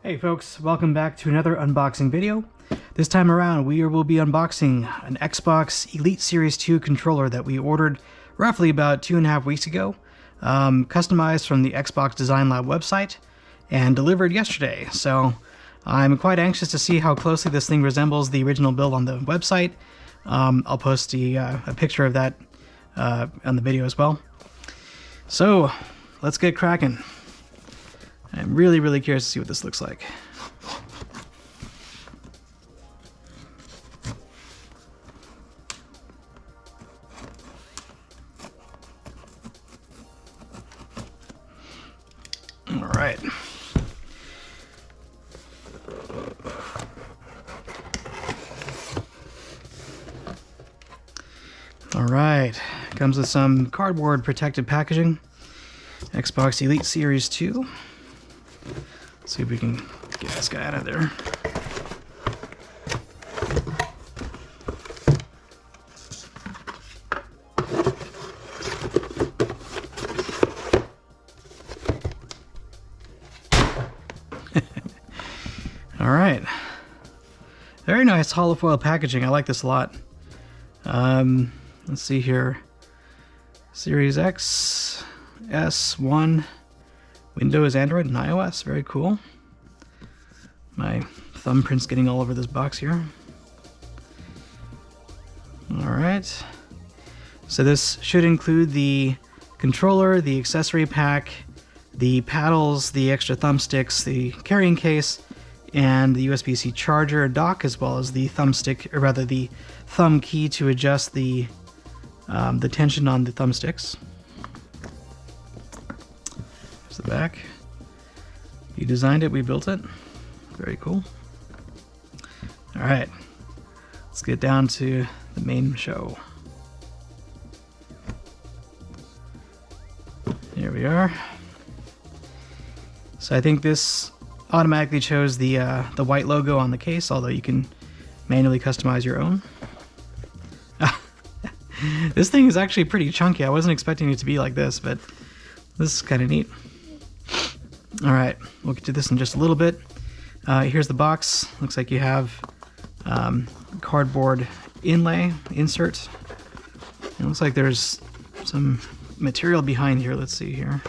Hey folks, welcome back to another unboxing video. This time around we will be unboxing an Xbox Elite Series 2 controller that we ordered roughly about 2.5 weeks ago, customized from the Xbox Design Lab website and delivered yesterday. So I'm quite anxious to see how closely this thing resembles the original build on the website. I'll post a picture of that on the video as well. So let's get cracking. I'm really curious to see what this looks like. All right. All right. Comes with some cardboard protected packaging. Xbox Elite Series 2. Let's see if we can get this guy out of there. All right. Very nice hollow foil packaging. I like this a lot. Let's see here. Series X, S1. Windows, Android, and iOS. Very cool. My thumbprint's getting all over this box here. Alright. So this should include the controller, the accessory pack, the paddles, the extra thumbsticks, the carrying case, and the USB-C charger dock, as well as the thumbstick, or rather the thumb key to adjust the tension on the thumbsticks. The back. You designed it, we built it. Very cool. All right, let's get down to the main show. Here we are. So I think this automatically chose the white logo on the case, although you can manually customize your own. This thing is actually pretty chunky. I wasn't expecting it to be like this, but this is kind of neat. All right, we'll get to this in just a little bit. Here's the box. Looks like you have cardboard inlay insert. It looks like there's some material behind here. Let's see here.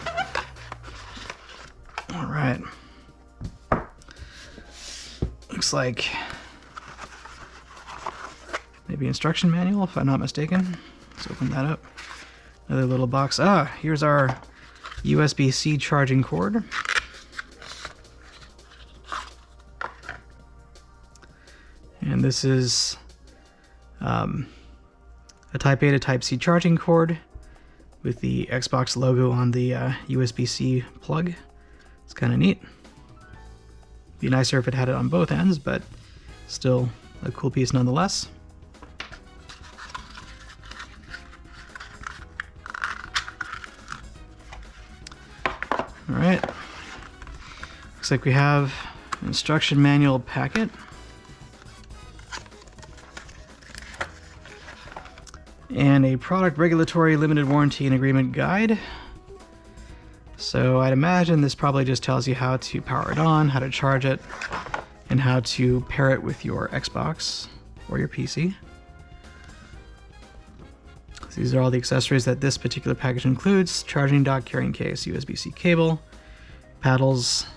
All right. Looks like maybe instruction manual, if I'm not mistaken. Let's open that up. Another little box. Here's our USB-C charging cord. And this is a Type A to Type C charging cord with the Xbox logo on the USB-C plug. It's kind of neat. Be nicer if it had it on both ends, but still a cool piece nonetheless. All right. Looks like we have an instruction manual packet. And a product regulatory limited warranty and agreement guide. So I'd imagine this probably just tells you how to power it on, how to charge it, and how to pair it with your Xbox or your PC. So these are all the accessories that this particular package includes: charging dock, carrying case, USB-C cable, paddles,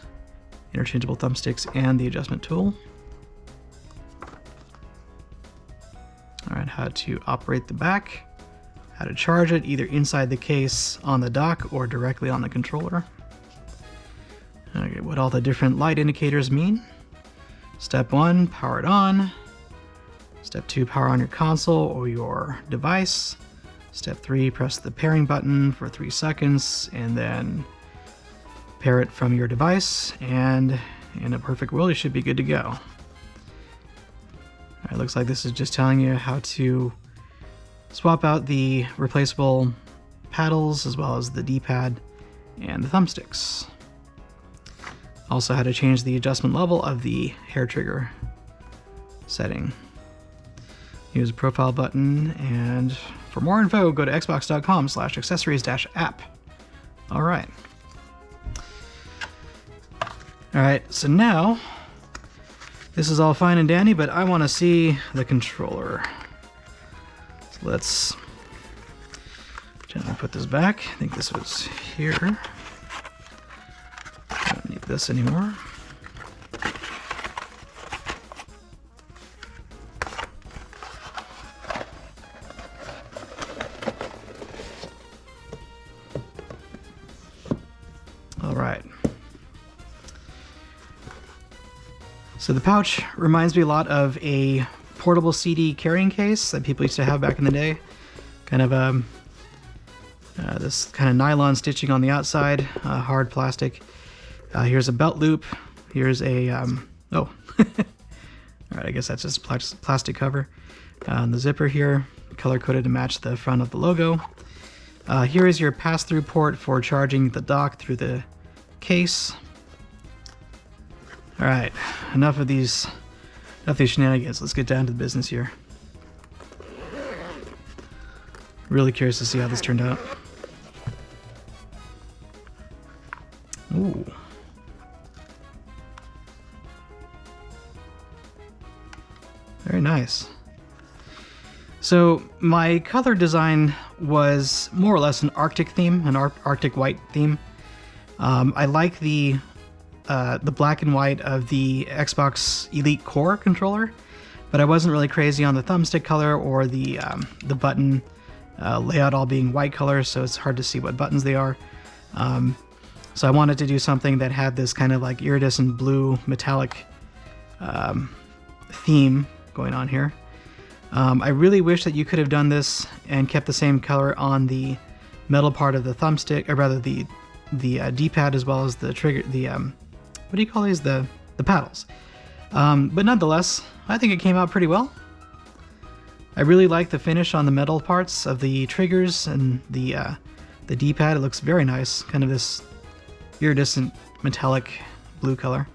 interchangeable thumbsticks, and the adjustment tool. Alright, how to operate the back, how to charge it either inside the case, on the dock, or directly on the controller. Okay, what all the different light indicators mean. Step 1, power it on. Step 2, power on your console or your device. Step 3, press the pairing button for 3 seconds, and then pair it from your device, and in a perfect world, you should be good to go. It looks like this is just telling you how to swap out the replaceable paddles as well as the D-pad and the thumbsticks. Also how to change the adjustment level of the hair trigger setting. Use a profile button, and for more info, go to xbox.com/accessories-app. All right. Alright, so now this is all fine and dandy, but I want to see the controller. So let's gently put this back. I think this was here. Don't need this anymore. All right. So the pouch reminds me a lot of a portable CD carrying case that people used to have back in the day. Kind of this kind of nylon stitching on the outside, hard plastic. Here's a belt loop. Here's a oh, all right. I guess that's just plastic cover. The zipper here, color coded to match the front of the logo. Here is your pass-through port for charging the dock through the case. All right, enough of these shenanigans. Let's get down to the business here. Really curious to see how this turned out. Ooh. Very nice. So my color design was more or less an Arctic theme, an Arctic white theme. I like the black and white of the Xbox Elite Core controller, but I wasn't really crazy on the thumbstick color or the button layout all being white color, so it's hard to see what buttons they are. So I wanted to do something that had this kind of like iridescent blue metallic theme going on here. I really wish that you could have done this and kept the same color on the metal part of the thumbstick, or rather the D-pad, as well as the trigger, what do you call these? The paddles. But nonetheless, I think it came out pretty well. I really like the finish on the metal parts of the triggers and the D-pad. It looks very nice, kind of this iridescent metallic blue color.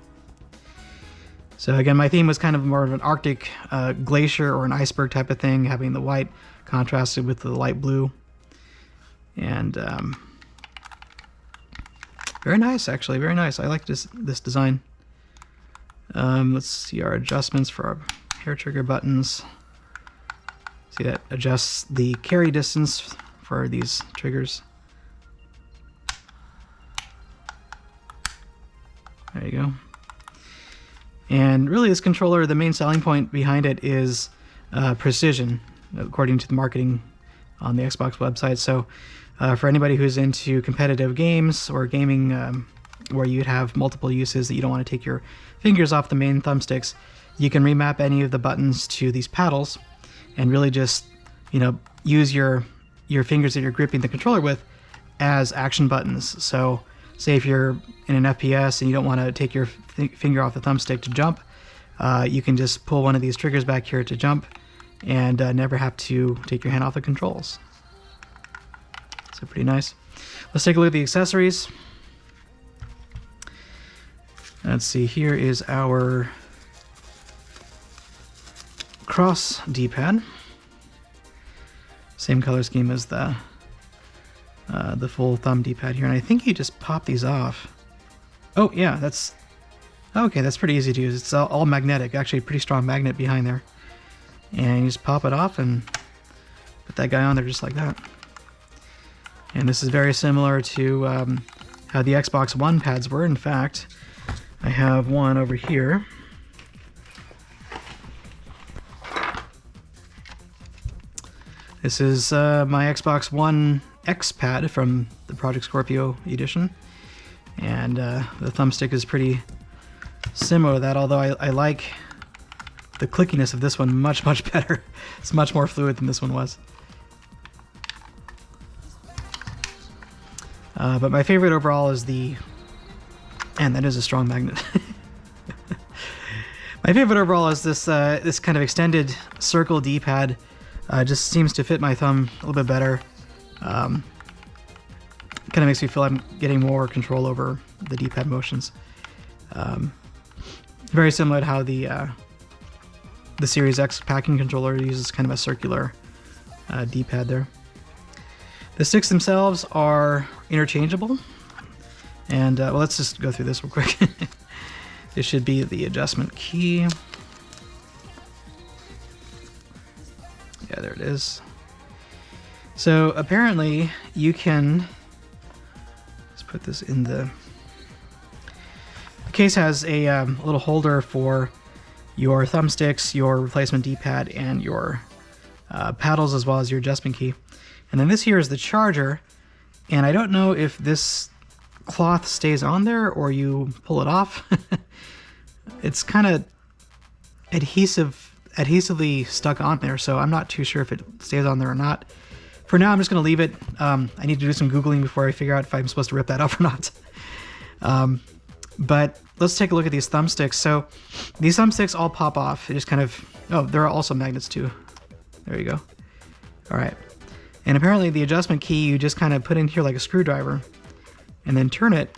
So again, my theme was kind of more of an Arctic glacier or an iceberg type of thing, having the white contrasted with the light blue. And very nice, actually, very nice. I like this design. Let's see our adjustments for our hair trigger buttons. See, that adjusts the carry distance for these triggers. There you go. And really, this controller, the main selling point behind it is precision, according to the marketing on the Xbox website. So for anybody who's into competitive games or gaming where you'd have multiple uses that you don't want to take your fingers off the main thumbsticks, you can remap any of the buttons to these paddles and really just, use your fingers that you're gripping the controller with as action buttons. So say if you're in an FPS and you don't want to take your finger off the thumbstick to jump, you can just pull one of these triggers back here to jump and never have to take your hand off the controls. So pretty nice. Let's take a look at the accessories. Let's see, here is our cross D-pad. Same color scheme as the full thumb D-pad here, and I think you just pop these off. Oh yeah, that's okay. That's pretty easy to use. It's all magnetic. Actually, a pretty strong magnet behind there, and you just pop it off and put that guy on there just like that. And this is very similar to how the Xbox One pads were. In fact, I have one over here. This is my Xbox One X pad from the Project Scorpio edition, and the thumbstick is pretty similar to that, although I like the clickiness of this one much better. It's much more fluid than this one was. But my favorite overall is and that is a strong magnet. My favorite overall is this this kind of extended circle D-pad. Just seems to fit my thumb a little bit better. Kind of makes me feel I'm getting more control over the D-pad motions. Very similar to how the Series X packing controller uses kind of a circular D-pad there. The sticks themselves are interchangeable, and well, let's just go through this real quick. This should be the adjustment key. Yeah, there it is. So apparently you can, let's put this in the case has a little holder for your thumbsticks, your replacement D-pad, and your paddles, as well as your adjustment key. And then this here is the charger, and I don't know if this cloth stays on there or you pull it off. It's kind of adhesively stuck on there, so I'm not too sure if it stays on there or not. For now, I'm just going to leave it. I need to do some Googling before I figure out if I'm supposed to rip that off or not. But let's take a look at these thumbsticks. So these thumbsticks all pop off. They just kind of, oh, there are also magnets too. There you go. All right. And apparently the adjustment key you just kind of put in here like a screwdriver and then turn it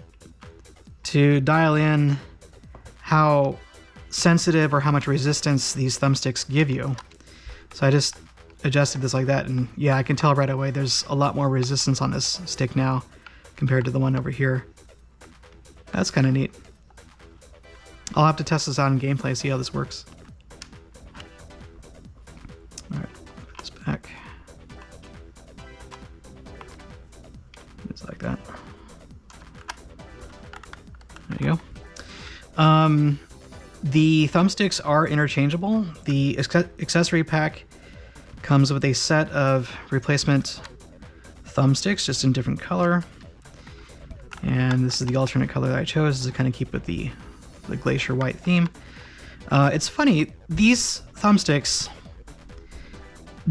to dial in how sensitive or how much resistance these thumbsticks give you. So I just adjusted this like that, and yeah, I can tell right away there's a lot more resistance on this stick now compared to the one over here. That's kind of neat. I'll have to test this out in gameplay, see how this works. All right, put this back. Just like that. There you go. The thumbsticks are interchangeable. The accessory pack comes with a set of replacement thumbsticks, just in different color. And this is the alternate color that I chose to kind of keep with the glacier white theme. It's funny, these thumbsticks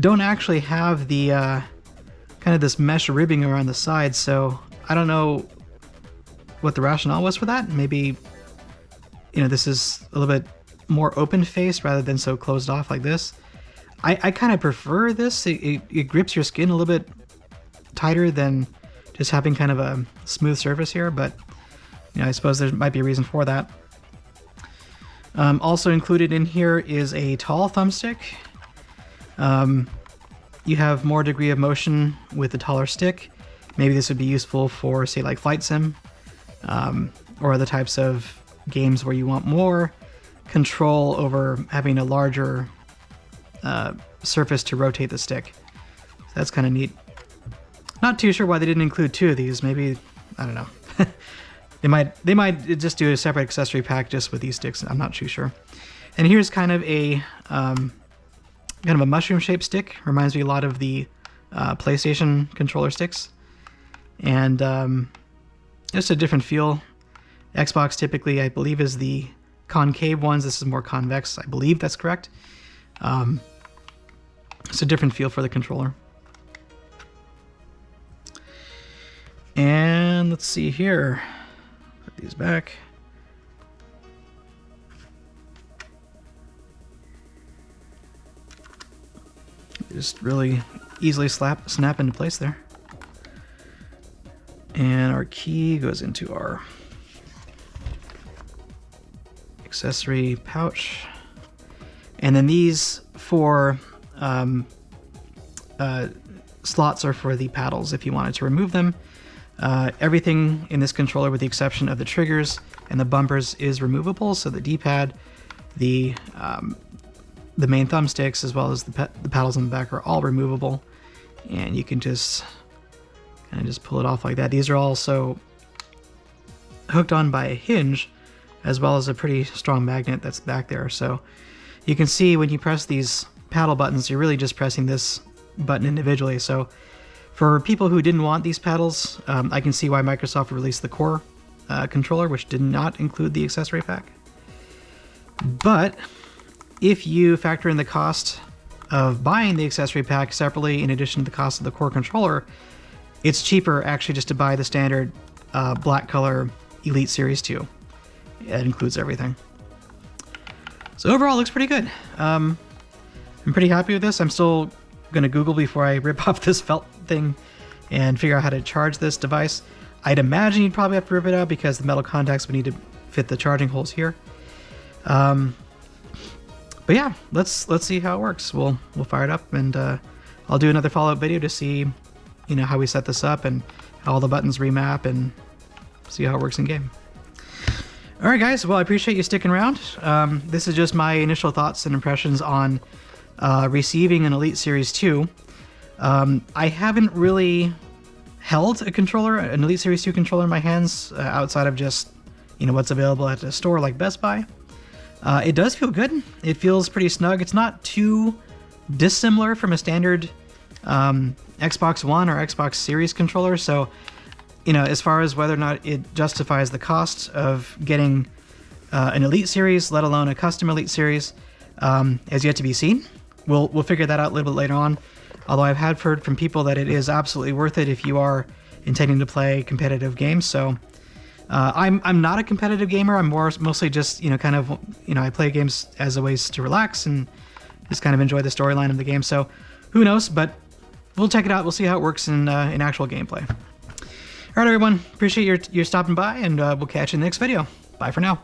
don't actually have the kind of this mesh ribbing around the side, so I don't know what the rationale was for that. Maybe, you know, this is a little bit more open-faced rather than so closed off like this. I kind of prefer this. It grips your skin a little bit tighter than just having kind of a smooth surface here, but you know, I suppose there might be a reason for that. Also included in here is a tall thumbstick. You have more degree of motion with the taller stick. Maybe this would be useful for, say, like flight sim, or other types of games where you want more control over having a larger surface to rotate the stick. So that's kind of neat. Not too sure why they didn't include two of these. Maybe, I don't know. they might just do a separate accessory pack just with these sticks. I'm not too sure. And here's kind of a mushroom-shaped stick. Reminds me a lot of the PlayStation controller sticks, and just a different feel. Xbox typically, I believe, is the concave ones. This is more convex. I believe that's correct. It's a different feel for the controller. And let's see here. Put these back. Just really easily snap into place there. And our key goes into our accessory pouch. And then these four slots are for the paddles if you wanted to remove them. Everything in this controller, with the exception of the triggers and the bumpers, is removable. So the D-pad, the main thumbsticks, as well as the paddles on the back, are all removable, and you can just kind of just pull it off like that. These are also hooked on by a hinge, as well as a pretty strong magnet that's back there. So you can see when you press these paddle buttons, you're really just pressing this button individually. So for people who didn't want these paddles, I can see why Microsoft released the core controller, which did not include the accessory pack. But if you factor in the cost of buying the accessory pack separately in addition to the cost of the core controller, it's cheaper actually just to buy the standard black color Elite Series 2. It includes everything. So overall, it looks pretty good. I'm pretty happy with this. I'm still going to Google before I rip off this felt thing and figure out how to charge this device. I'd imagine you'd probably have to rip it out because the metal contacts would need to fit the charging holes here. But yeah, let's see how it works. We'll fire it up, and I'll do another follow-up video to see, you know, how we set this up and how all the buttons remap and see how it works in game. Alright guys, well I appreciate you sticking around. This is just my initial thoughts and impressions on receiving an Elite Series 2. I haven't really held a controller, an Elite Series 2 controller in my hands, outside of just, you know, what's available at a store like Best Buy. It does feel good. It feels pretty snug. It's not too dissimilar from a standard Xbox One or Xbox Series controller, so, you know, as far as whether or not it justifies the cost of getting an Elite Series, let alone a custom Elite Series, has yet to be seen. We'll figure that out a little bit later on. Although I have heard from people that it is absolutely worth it if you are intending to play competitive games. So I'm not a competitive gamer. I'm mostly just, you know, kind of, you know, I play games as a ways to relax and just kind of enjoy the storyline of the game. So who knows? But we'll check it out. We'll see how it works in actual gameplay. All right, everyone. Appreciate your stopping by, and we'll catch you in the next video. Bye for now.